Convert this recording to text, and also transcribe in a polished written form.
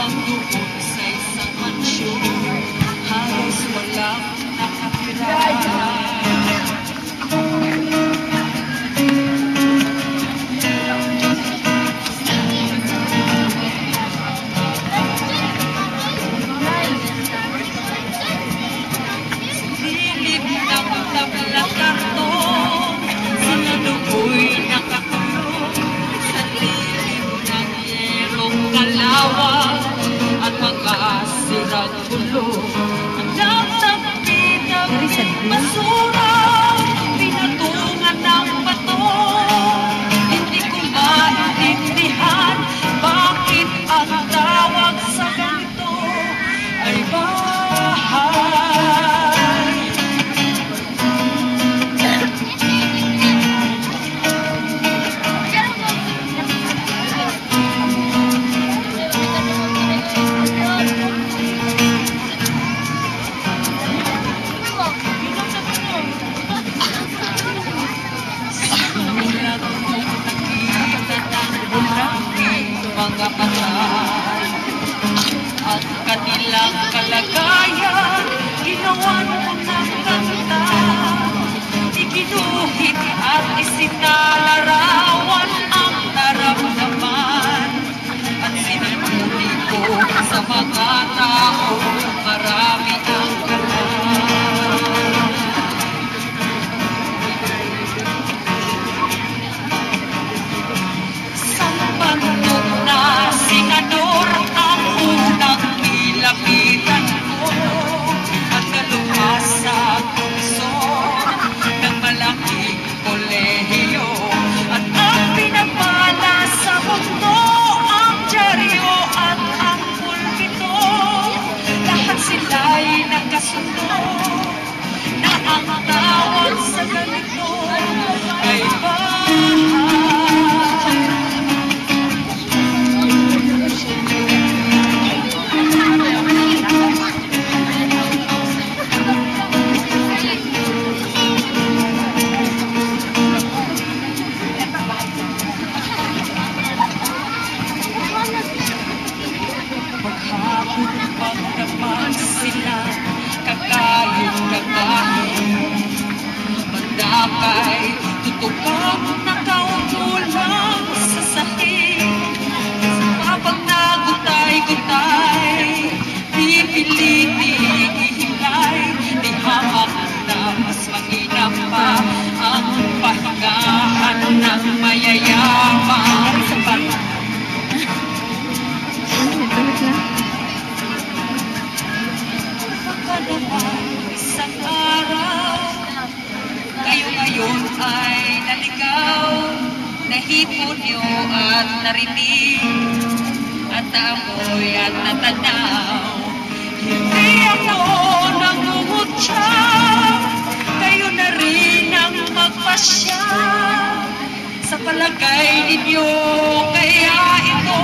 lamang doon sa isang mansyon, halos walang nakatira. At mga sirang gulo, anak ng basura, pinatungan ng bato. Hindi ko maintindihan bakit ang tawag sa ganito ay bahay. Mga patay at kanilang kalagayan, ginawan ko ng kanta, iginuhit at isinalarawan ang naramdaman, at sinimuli ko sa mga tao, marami ang senador ang unang nilapitan ko, at nalupas sa puso ng malaking kolehiyo, at ang pinapala sa mundo ang dyaryo at ang pulpito. Lahat sila'y nagkasundo na ang tawag sa ganito ay bahay. Pagdaman sila kakayod-kakahin, mandakay tutupang nakautulang sa sahig. Habang nagutay-gutay, pipiliting ihilay, di hamak na mas mainam pa ang pahingahan ng mayayaman. Isang araw, kayo ngayon ay naligaw, nahipon niyo at narinig, at naamoy at natanaw. Hindi ako nangungutya, kayo na rin ang magpasya. Sa palagay ninyo, kaya ito